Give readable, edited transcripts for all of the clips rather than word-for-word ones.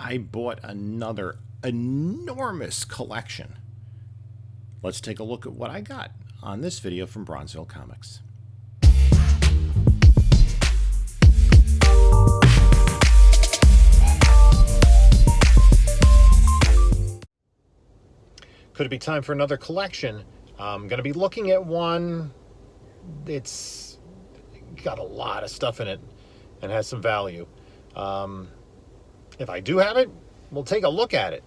I bought another enormous collection. Let's take a look at what I got on this video from Bronzeville Comics. Could it be time for another collection? I'm going to be looking at one. It's got a lot of stuff in it and has some value. If I do have it, we'll take a look at it.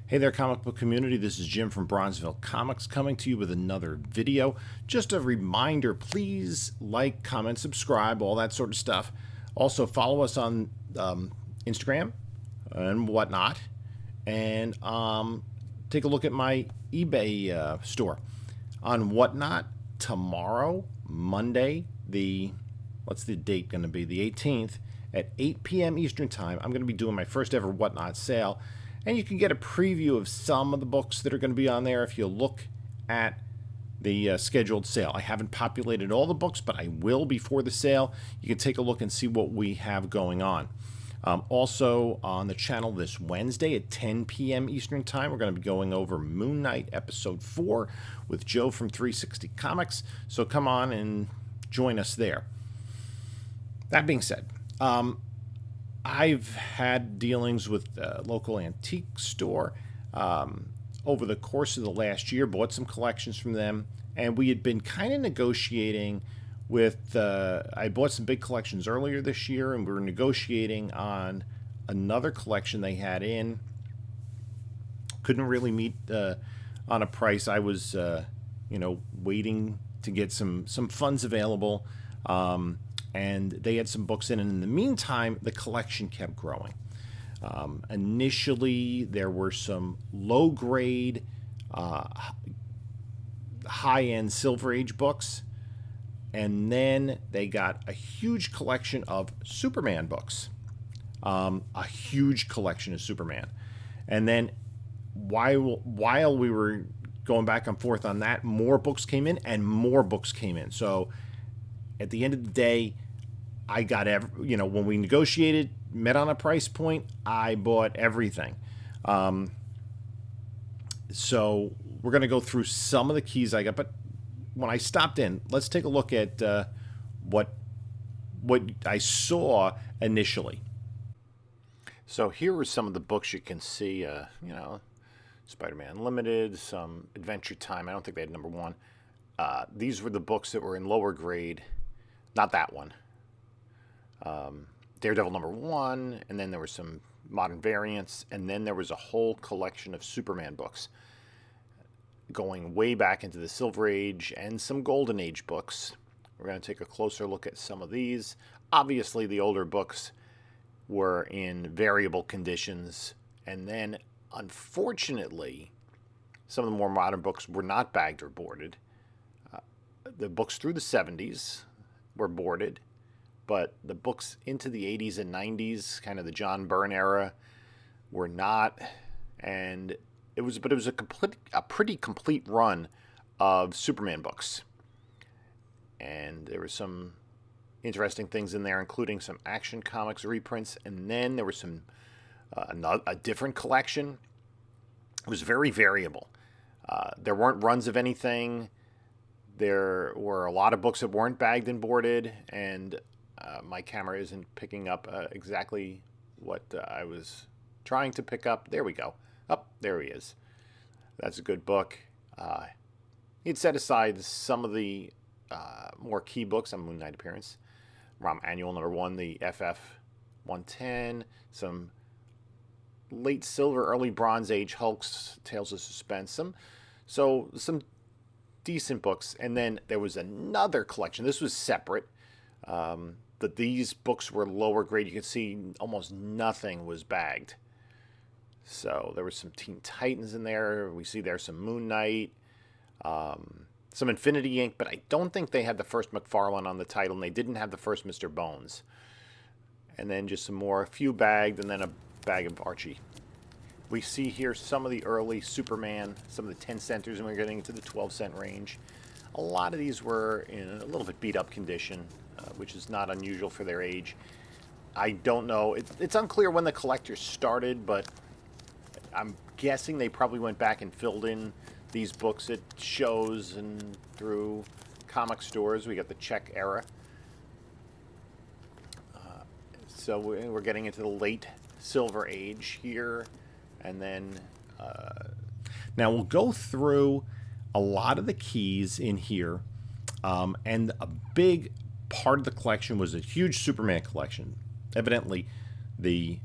Hey there, comic book community. This is Jim from Bronzeville Comics coming to you with another video. Just a reminder, please like, comment, subscribe, all that sort of stuff. Also, follow us on Instagram and whatnot. And take a look at my eBay store. On Whatnot, tomorrow, Monday, what's the date going to be? The 18th at 8 p.m. Eastern Time, I'm going to be doing my first ever Whatnot sale. And you can get a preview of some of the books that are going to be on there if you look at the scheduled sale. I haven't populated all the books, but I will before the sale. You can take a look and see what we have going on. Also on the channel this Wednesday at 10 p.m. Eastern Time, we're going to be going over Moon Knight Episode 4 with Joe from 360 Comics. So come on and join us there. That being said, I've had dealings with a local antique store over the course of the last year, bought some collections from them, and we had been kind of negotiating with, I bought some big collections earlier this year, and we were negotiating on another collection they had in. Couldn't really meet on a price. I was, waiting to get some funds available, and they had some books in, and in the meantime, the collection kept growing. Initially, there were some low-grade, high-end Silver Age books, and then they got a huge collection of Superman books. A huge collection of Superman. And then while we were going back and forth on that, more books came in and more books came in. So at the end of the day, I got when we negotiated, met on a price point, I bought everything. So we're going to go through some of the keys I got, but when I stopped in, let's take a look at what I saw initially. So here are some of the books you can see. Spider-Man Unlimited, some Adventure Time. I don't think they had number one. These were the books that were in lower grade. Not that one. Daredevil number one, and then there were some modern variants, and then there was a whole collection of Superman books going way back into the Silver Age and some Golden Age books. We're going to take a closer look at some of these. Obviously, the older books were in variable conditions, and then, unfortunately, some of the more modern books were not bagged or boarded. The books through the 70s were boarded, but the books into the 80s and 90s, kind of the John Byrne era, were not, and it was a pretty complete run of Superman books. And there were some interesting things in there, including some Action Comics reprints, and then there was some a different collection. It was very variable. There weren't runs of anything. There were a lot of books that weren't bagged and boarded, and my camera isn't picking up exactly what I was trying to pick up. There we go. There he is. That's a good book. He'd set aside some of the more key books on Moon Knight appearance. ROM Annual number 1, the FF 110, some late Silver, early Bronze Age Hulk's Tales of Suspense, some decent books. And then there was another collection. This was separate. But these books were lower grade. You can see almost nothing was bagged. So there was some Teen Titans in there. We see there's some Moon Knight, some Infinity Inc., but I don't think they had the first McFarlane on the title, and they didn't have the first Mr. Bones. And then just some more, a few bagged, and then a bag of Archie. We see here some of the early Superman, some of the 10 centers, and we're getting into the 12-cent range. A lot of these were in a little bit beat-up condition, which is not unusual for their age. I don't know. It's unclear when the collector started, but I'm guessing they probably went back and filled in these books at shows and through comic stores. We got the Czech era. So we're getting into the late Silver Age here. And then... Now we'll go through a lot of the keys in here. And a big part of the collection was a huge Superman collection. Evidently, the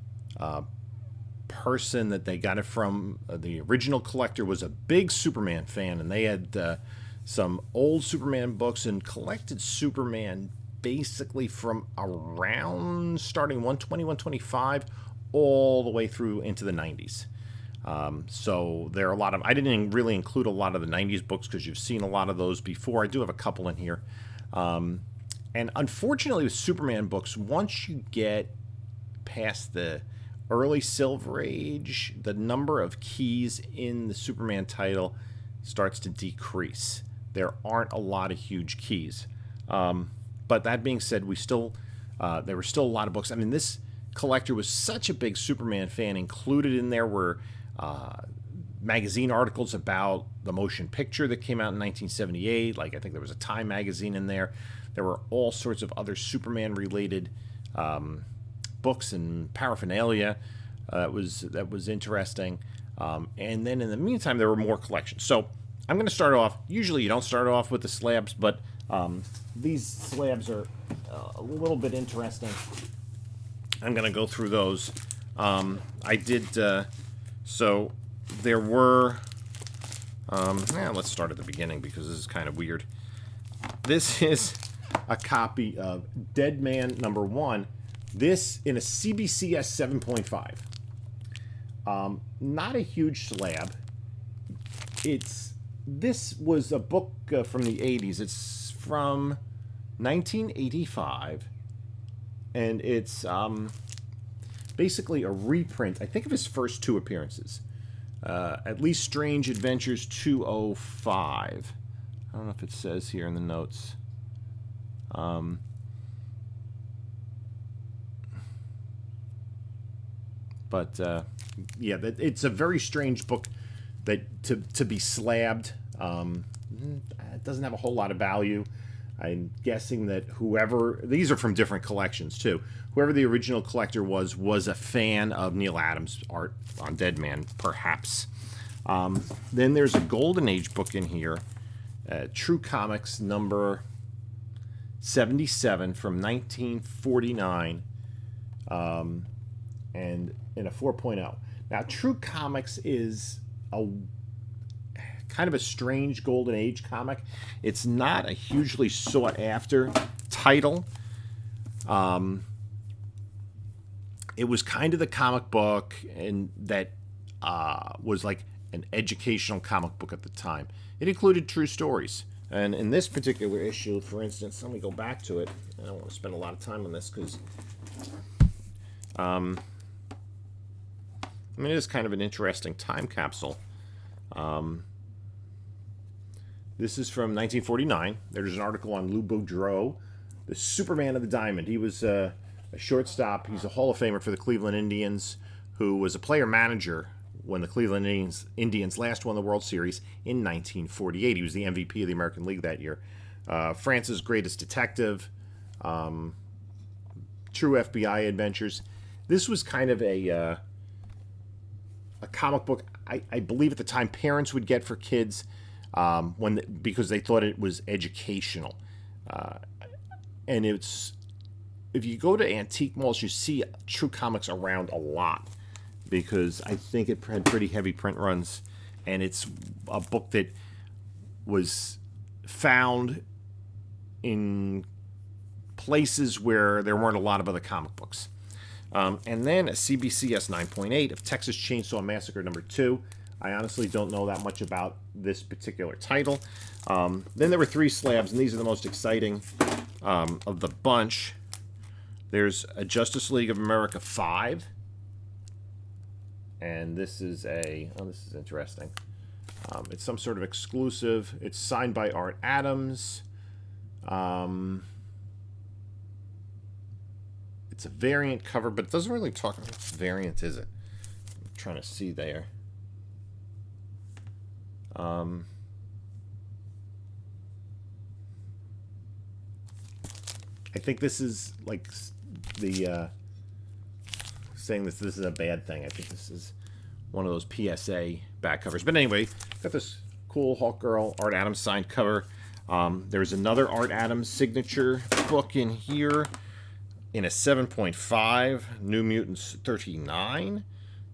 person that they got it from, the original collector, was a big Superman fan, and they had some old Superman books and collected Superman basically from around starting 120, 125 all the way through into the 90s. So there are a lot of... I didn't really include a lot of the 90s books because you've seen a lot of those before. I do have a couple in here. And unfortunately with Superman books, once you get past the early Silver Age, the number of keys in the Superman title starts to decrease. There aren't a lot of huge keys. But that being said, there were still a lot of books. I mean, this collector was such a big Superman fan. Included in there were magazine articles about the motion picture that came out in 1978. Like, I think there was a Time magazine in there. There were all sorts of other Superman-related books and paraphernalia that was interesting. And then in the meantime, there were more collections. So I'm going to start off. Usually you don't start off with the slabs, but these slabs are a little bit interesting. I'm going to go through those. I did... so there were... let's start at the beginning because this is kind of weird. This is a copy of Dead Man #1. This in a CBCS 7.5. Not a huge slab. This was a book from the 80s. It's from 1985. And it's basically a reprint, I think, of his first two appearances. At least Strange Adventures 205. I don't know if it says here in the notes. Yeah, it's a very strange book that to be slabbed. It doesn't have a whole lot of value. I'm guessing that these are from different collections too. Whoever the original collector was a fan of Neil Adams' art on Dead Man, perhaps. Then there's a Golden Age book in here, True Comics number 77 from 1949, and in a 4.0. Now, True Comics is a kind of a strange Golden Age comic. It's not a hugely sought after title. It was kind of the comic book and that was like an educational comic book at the time. It included true stories. And in this particular issue, for instance, let me go back to it. I don't want to spend a lot of time on this because it is kind of an interesting time capsule. This is from 1949. There's an article on Lou Boudreau, the Superman of the Diamond. He was a shortstop. He's a Hall of Famer for the Cleveland Indians, who was a player-manager when the Cleveland Indians last won the World Series in 1948. He was the MVP of the American League that year. France's greatest detective, true FBI adventures. This was kind of a comic book, I believe at the time, parents would get for kids because they thought it was educational. And if you go to antique malls, you see True Comics around a lot because I think it had pretty heavy print runs, and it's a book that was found in places where there weren't a lot of other comic books. And then a CBCS 9.8 of Texas Chainsaw Massacre #2. I honestly don't know that much about this particular title. Then there were 3 slabs, and these are the most exciting of the bunch. There's a Justice League of America 5. And this is this is interesting. It's some sort of exclusive. It's signed by Art Adams. It's a variant cover, but it doesn't really talk about variant, is it? I'm trying to see there. I think this is like the saying this is a bad thing. I think this is one of those PSA back covers. But anyway, got this cool Hulk Girl Art Adams signed cover. There's another Art Adams signature book in here in a 7.5, New Mutants 39,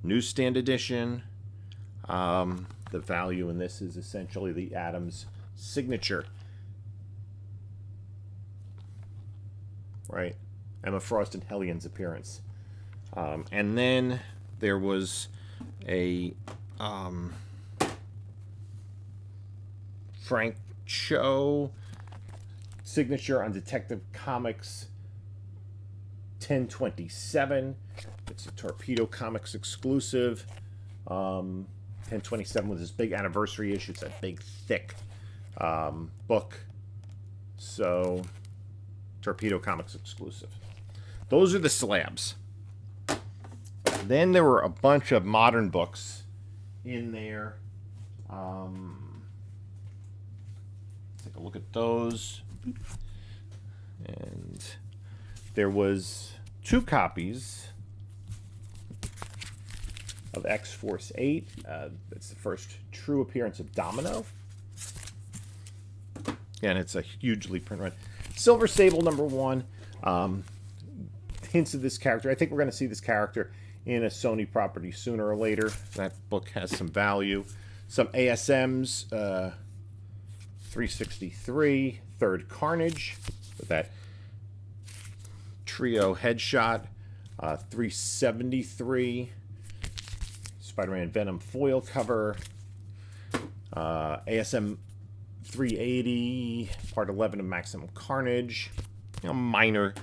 newsstand edition. The value in this is essentially the Adams signature. Right? Emma Frost and Hellions appearance. And then there was a Frank Cho signature on Detective Comics 1027. It's a Torpedo Comics exclusive. 1027 was this big anniversary issue. It's a big, thick book. So, Torpedo Comics exclusive. Those are the slabs. Then there were a bunch of modern books in there. Take a look at those. And there was 2 copies of X-Force 8. It's the first true appearance of Domino. And it's a hugely print run. Silver Sable #1. Hints of this character. I think we're going to see this character in a Sony property sooner or later. That book has some value. Some ASMs. 363. Third Carnage. With that trio headshot. 373. Spider-Man Venom foil cover. ASM 380. Part 11 of Maximum Carnage. Minor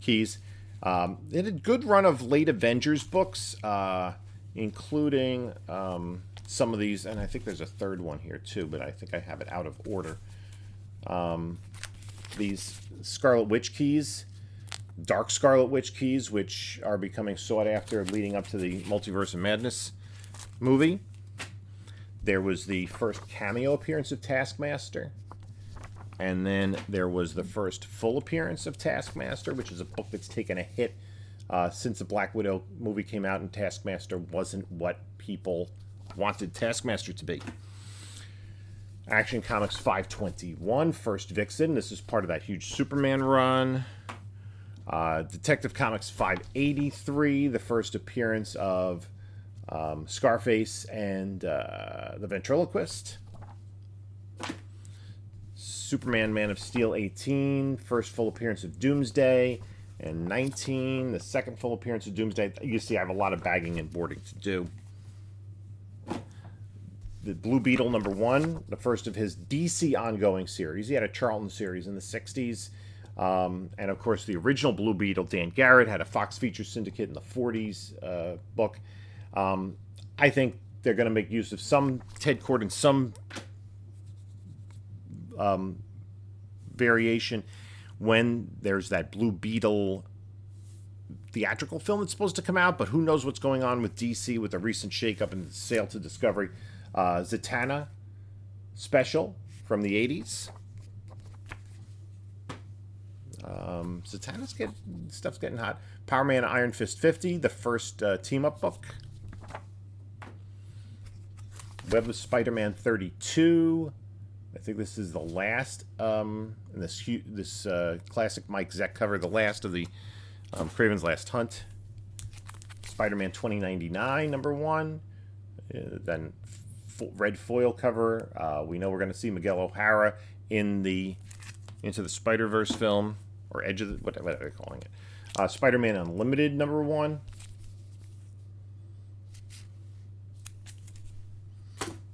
keys. It had a good run of late Avengers books, including some of these, and I think there's a third one here too, but I think I have it out of order. These Scarlet Witch keys, Dark Scarlet Witch keys, which are becoming sought after leading up to the Multiverse of Madness movie. There was the first cameo appearance of Taskmaster. And then there was the first full appearance of Taskmaster, which is a book that's taken a hit since the Black Widow movie came out and Taskmaster wasn't what people wanted Taskmaster to be. Action Comics 521, First Vixen. This is part of that huge Superman run. Detective Comics 583, the first appearance of Scarface and the Ventriloquist. Superman Man of Steel 18, first full appearance of Doomsday, and 19, the second full appearance of Doomsday. You see, I have a lot of bagging and boarding to do. The Blue Beetle #1, the first of his DC ongoing series. He had a Charlton series in the 60s. And, of course, the original Blue Beetle, Dan Garrett, had a Fox Feature Syndicate in the 40s book. I think they're going to make use of some Ted Cord and some variation when there's that Blue Beetle theatrical film that's supposed to come out, but who knows what's going on with DC with the recent shakeup and sale to Discovery. Zatanna special from the 80s. Zatanna's stuff's getting hot. Power Man Iron Fist 50, the first team-up book. Web of Spider-Man 32. I think this is the last in this classic Mike Zeck cover, the last of the Craven's Last Hunt. Spider-Man 2099 #1. Then red foil cover. We know we're going to see Miguel O'Hara in the Into the Spider-Verse film, or Edge of the, what are they calling it? Spider-Man Unlimited #1.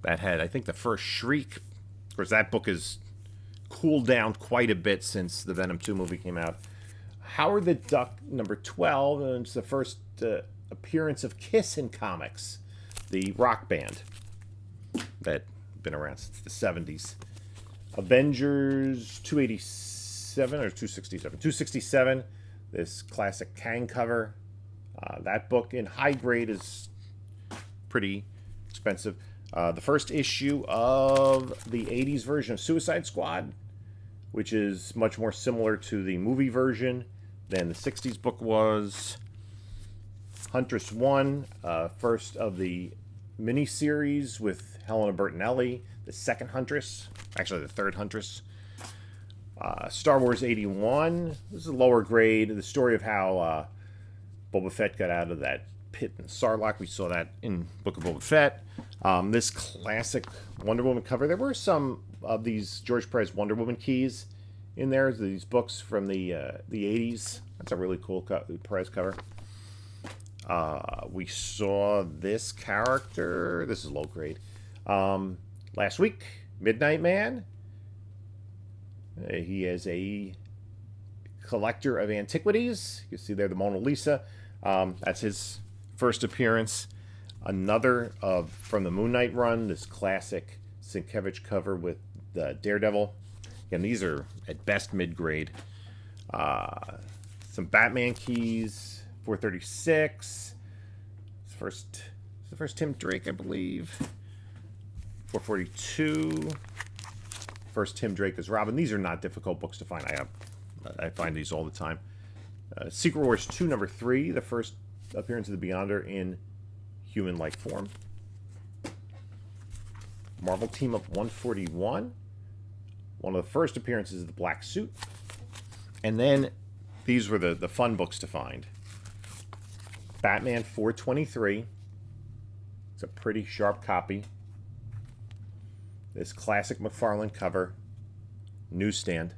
That had, I think, the first Shriek. Of course, that book has cooled down quite a bit since the Venom 2 movie came out. Howard the Duck #12, and it's the first appearance of Kiss in comics, the rock band that been around since the 70s. Avengers 287 or 267. 267, This classic Kang cover. That book in high grade is pretty expensive. The first issue of the 80s version of Suicide Squad, which is much more similar to the movie version than the 60s book was. Huntress 1, first of the miniseries with Helena Bertinelli, the second Huntress, actually the third Huntress. Star Wars 81, this is a lower grade, the story of how Boba Fett got out of that pit in Sarlacc. We saw that in Book of Boba Fett. This classic Wonder Woman cover. There were some of these George Perez Wonder Woman keys in there. These books from the 80s. That's a really cool Perez cover. We saw this character. This is low grade. Last week, Midnight Man. He is a collector of antiquities. You can see there the Mona Lisa. That's his first appearance. Another from the Moon Knight run, this classic Sienkiewicz cover with the Daredevil. Again, these are at best mid-grade. Some Batman keys, 436. It's the first Tim Drake, I believe. 442. First Tim Drake as Robin. These are not difficult books to find. I find these all the time. Secret Wars 2, number 3, the first appearance of the Beyonder in human-like form. Marvel Team Up 141, one of the first appearances of the Black Suit. And then these were the fun books to find. Batman 423. It's a pretty sharp copy. This classic McFarlane cover. Newsstand.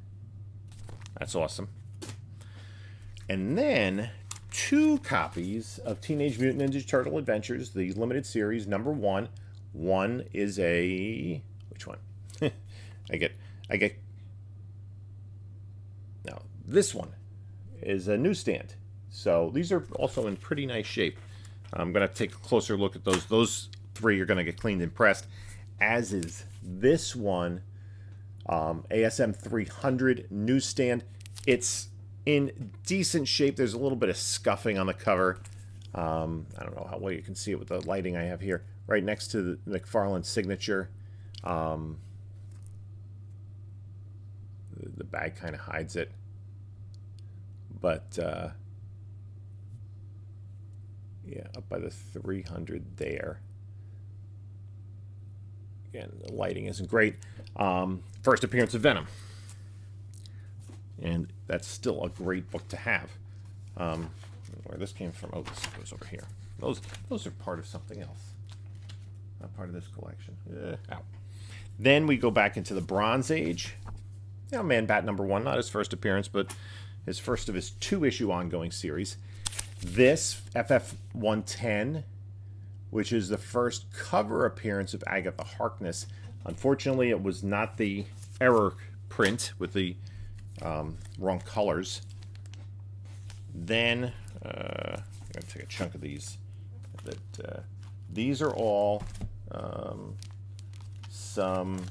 That's awesome. And then 2 copies of Teenage Mutant Ninja Turtle Adventures, the limited series, number 1. One is a... Which one? I get... No, this one is a newsstand. So these are also in pretty nice shape. I'm going to take a closer look at those. Those 3 are going to get cleaned and pressed, as is this one, ASM 300 newsstand. It's in decent shape. There's a little bit of scuffing on the cover. I don't know how well you can see it with the lighting I have here. Right next to the McFarlane signature. The bag kind of hides it. But, yeah, up by the 300 there. Again, the lighting isn't great. First appearance of Venom. And that's still a great book to have. Where this came from, oh, this goes over here. Those are part of something else. Not part of this collection. Ow. Then we go back into the Bronze Age. You know, Man-Bat number 1, not his first appearance, but his first of his 2-issue ongoing series. This, FF110, which is the first cover appearance of Agatha Harkness. Unfortunately, it was not the error print with the wrong colors. Then, I'm going to take a chunk of these. These are all some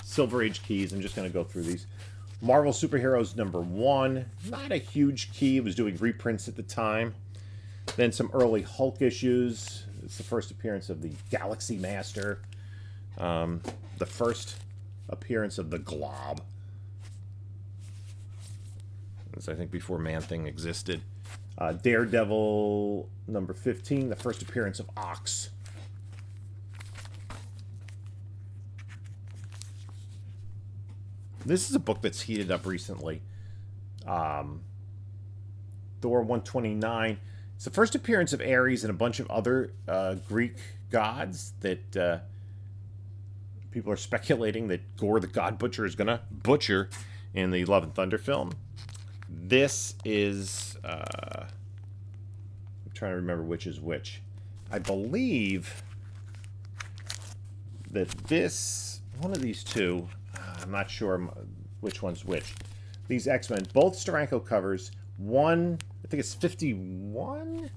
Silver Age keys. I'm just going to go through these. Marvel Superheroes number 1. Not a huge key. It was doing reprints at the time. Then some early Hulk issues. It's the first appearance of the Galaxy Master. The first appearance of the Glob. This, I think, before Man-Thing existed. Daredevil number 15. The first appearance of Ox. This is a book that's heated up recently. Thor 129. It's the first appearance of Ares and a bunch of other Greek gods that people are speculating that Gore the God Butcher is going to butcher in the Love and Thunder film. This is... I'm trying to remember which is which. I believe that this... One of these two... I'm not sure which one's which. These X-Men, both Steranko covers. One, I think it's 51?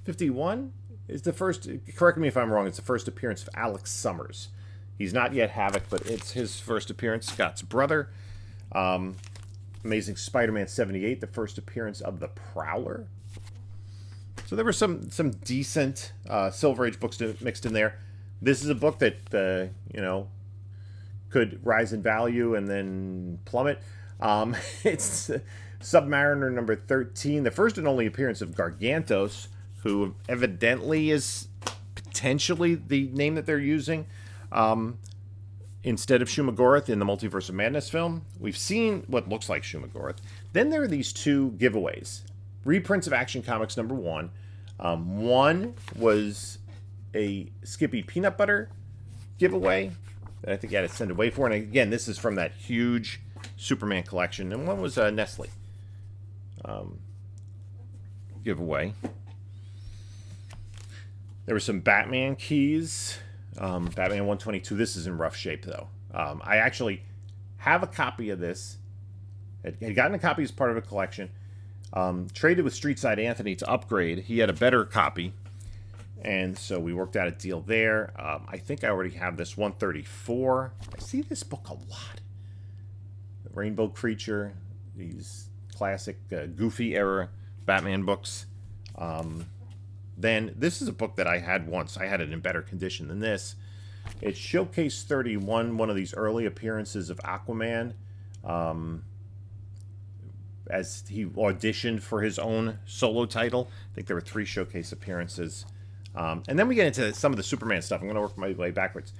51 is the first, correct me if I'm wrong, it's the first appearance of Alex Summers. He's not yet Havoc, but it's his first appearance, Scott's brother. Amazing Spider-Man 78, the first appearance of the Prowler. So there were some decent Silver Age books mixed in there. This is a book that, could rise in value and then plummet. It's Submariner number 13, the first and only appearance of Gargantos, who evidently is potentially the name that they're using. Instead of Shumagorath in the Multiverse of Madness film. We've seen what looks like Shumagorath. Then there are these two giveaways. Reprints of Action Comics number 1. One was a Skippy Peanut Butter giveaway that I think I had to send away for. And again, this is from that huge Superman collection. And one was a Nestle giveaway. There were some Batman keys. Batman 122. This is in rough shape, though. I actually have a copy of this. I had gotten a copy as part of a collection. Traded with Streetside Anthony to upgrade. He had a better copy. And so we worked out a deal there. I think I already have this 134. I see this book a lot. The Rainbow Creature. These classic Goofy era Batman books. Then this is a book that I had once. I had it in better condition than this. It's Showcase 31, one of these early appearances of Aquaman, as he auditioned for his own solo title. I think there were 3 showcase appearances. And then we get into some of the Superman stuff. I'm going to work my way backwards.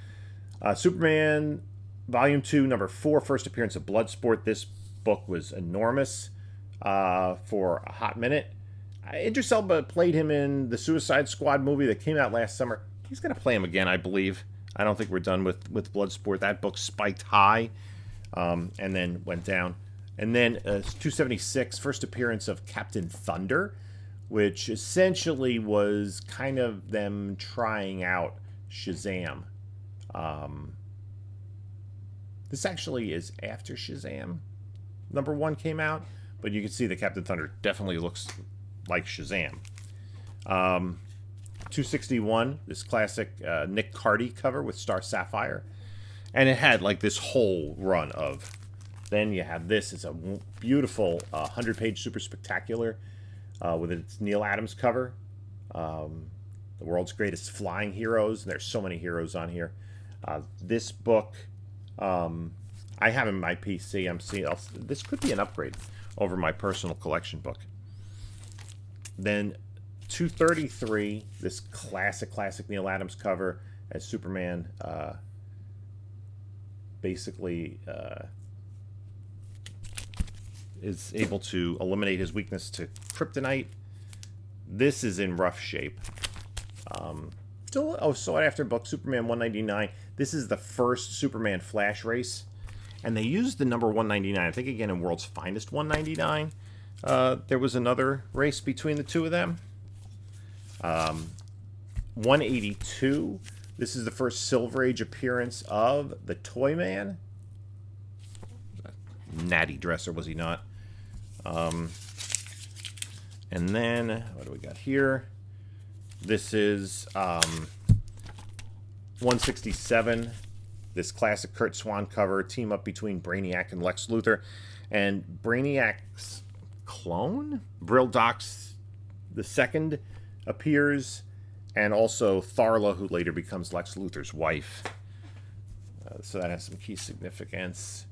Superman Volume 2, number 4, first appearance of Bloodsport. This book was enormous for a hot minute. Idris Elba played him in the Suicide Squad movie that came out last summer. He's going to play him again, I believe. I don't think we're done with Bloodsport. That book spiked high and then went down. And then 276, first appearance of Captain Thunder, which essentially was kind of them trying out Shazam. This actually is after Shazam number 1 came out, but you can see that Captain Thunder definitely looks like Shazam. 261, this classic Nick Cardy cover with Star Sapphire. And it had like this whole run of... Then you have this. It's a beautiful 100-page super spectacular with its Neil Adams cover. The world's greatest flying heroes. And there's so many heroes on here. This book, I have in my PC. I'm seeing this could be an upgrade over my personal collection book. Then 233, this classic Neil Adams cover as Superman basically is able to eliminate his weakness to kryptonite. This is in rough shape. Still sought after book, Superman 199. This is the first Superman Flash race. And they used the number 199. I think, again, in World's Finest 199. There was another race between the two of them. 182. This is the first Silver Age appearance of the Toyman. Natty dresser, was he not? And then, what do we got here? This is 167. This classic Kurt Swan cover, team up between Brainiac and Lex Luthor. And Brainiac's clone, Brildox II, appears, and also Tharla, who later becomes Lex Luthor's wife. So that has some key significance.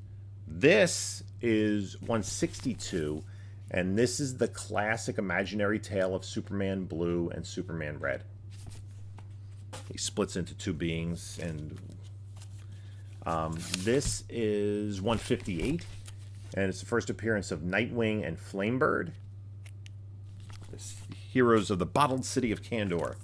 This is 162, and this is the classic imaginary tale of Superman Blue and Superman Red. He splits into two beings, and this is 158, and it's the first appearance of Nightwing and Flamebird. This heroes of the bottled city of Kandor.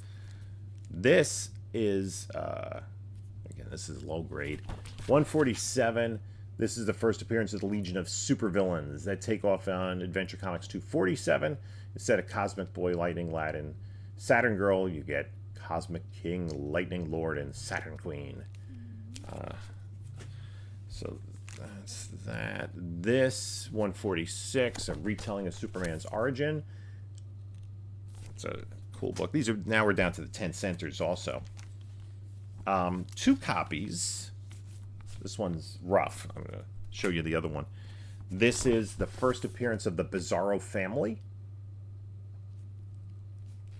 This is, again, this is low grade. 147. This is the first appearance of the Legion of Supervillains that take off on Adventure Comics 247. Instead of Cosmic Boy, Lightning Lad, and Saturn Girl, you get Cosmic King, Lightning Lord, and Saturn Queen. So that's that. This 146, a retelling of Superman's origin. It's a cool book. These are now we're down to the 10 centers also. 2 copies. This one's rough. I'm going to show you the other one. This is the first appearance of the Bizarro family,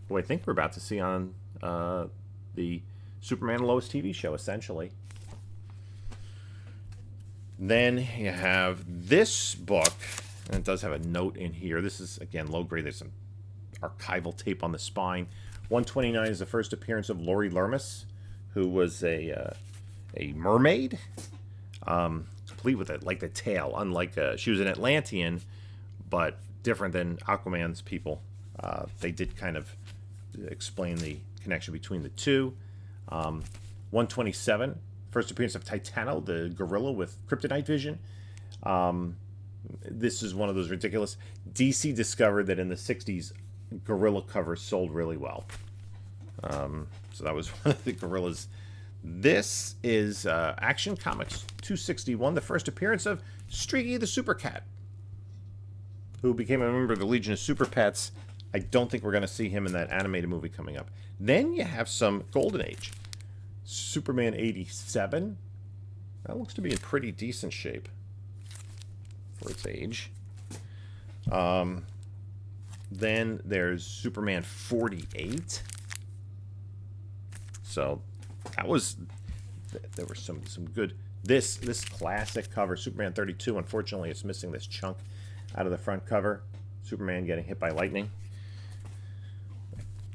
who I think we're about to see on the Superman and Lois TV show, essentially. Then you have this book, and it does have a note in here. This is, again, low grade. There's some archival tape on the spine. 129 is the first appearance of Lori Lermis, who was a mermaid, complete with it, like the tail. Unlike she was an Atlantean, but different than Aquaman's people. They did kind of explain the connection between the two. 127, first appearance of Titano, the gorilla with kryptonite vision. This is one of those ridiculous. DC discovered that in the 60s, gorilla covers sold really well. So that was one of the gorillas. This is Action Comics 261, the first appearance of Streaky the Super Cat, who became a member of the Legion of Super Pets. I don't think we're going to see him in that animated movie coming up. Then you have some Golden Age. Superman 87. That looks to be in pretty decent shape for its age. Then there's Superman 48. So that was, there were some good, this classic cover, Superman 32. Unfortunately, it's missing this chunk out of the front cover. Superman getting hit by lightning.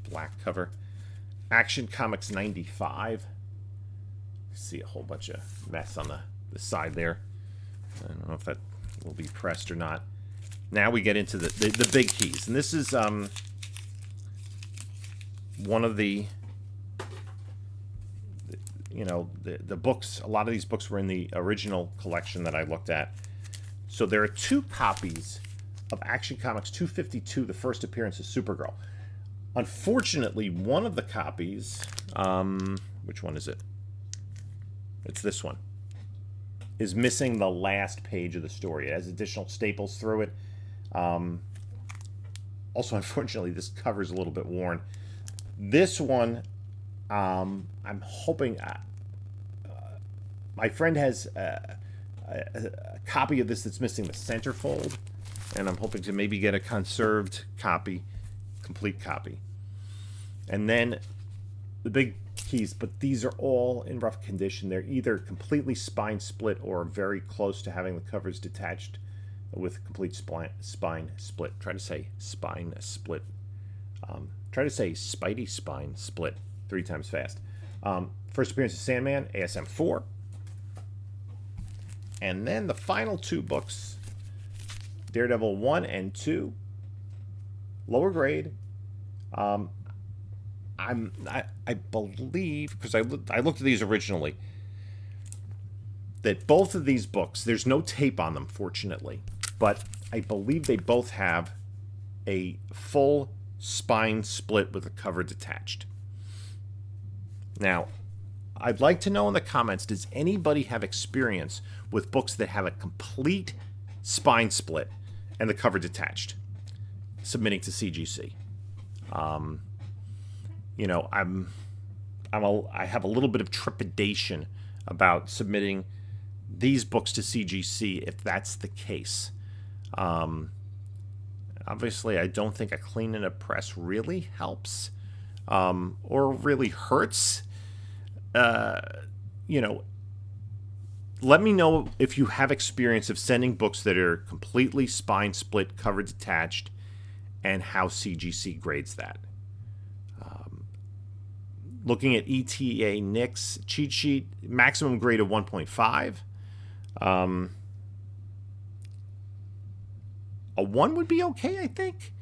Black cover. Action Comics 95. See a whole bunch of mess on the side there. I don't know if that will be pressed or not. Now we get into the big keys. And this is one of the books. A lot of these books were in the original collection that I looked at. So there are two copies of Action Comics 252, the first appearance of Supergirl. Unfortunately, one of the copies, which one is it? It's this one, is missing the last page of the story. It has additional staples through it. Also, unfortunately, this cover is a little bit worn. This one, I'm hoping... my friend has a copy of this that's missing the centerfold, and I'm hoping to maybe get a conserved copy, complete copy. And then the big keys, but these are all in rough condition. They're either completely spine split or very close to having the covers detached with complete spine split. Try to say spine split. Try to say Spidey spine split 3 times fast. First appearance of Sandman, ASM 4. And then the final 2 books, Daredevil 1 and 2, lower grade. I believe, because I looked at these originally, that both of these books, there's no tape on them, fortunately, but I believe they both have a full spine split with the cover detached. Now, I'd like to know in the comments, does anybody have experience with books that have a complete spine split and the cover detached, submitting to CGC? I have a little bit of trepidation about submitting these books to CGC if that's the case. Obviously, I don't think a clean and a press really helps or really hurts. Let me know if you have experience of sending books that are completely spine split, cover detached, and how CGC grades that. Looking at ETA Nick's cheat sheet, maximum grade of 1.5. A 1 would be okay, I think.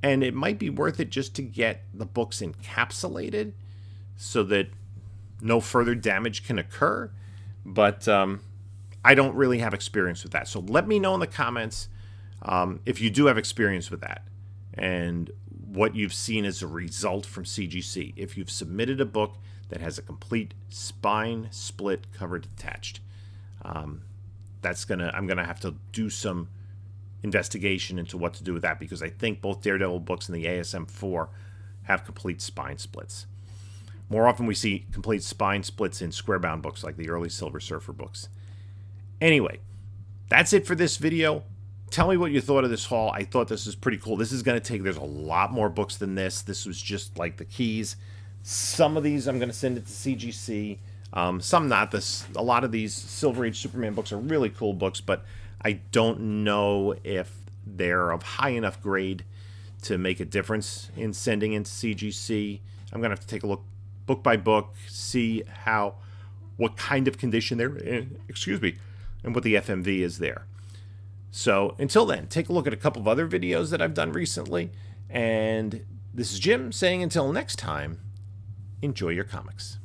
And it might be worth it just to get the books encapsulated so that no further damage can occur. But I don't really have experience with that. So let me know in the comments if you do have experience with that and what you've seen as a result from CGC. If you've submitted a book that has a complete spine split cover detached, I'm gonna have to do some investigation into what to do with that, because I think both Daredevil books and the ASM4 have complete spine splits. More often we see complete spine splits in square-bound books like the early Silver Surfer books. Anyway, That's it for this video. Tell me what you thought of this haul. I thought this was pretty cool. This is going to take, there's a lot more books than this. This was just like the keys. Some of these I'm going to send it to CGC. Some not. A lot of these Silver Age Superman books are really cool books, but I don't know if they're of high enough grade to make a difference in sending into CGC. I'm going to have to take a look book by book, see what kind of condition they're in, and what the FMV is there. So until then, take a look at a couple of other videos that I've done recently. And this is Jim saying until next time, enjoy your comics.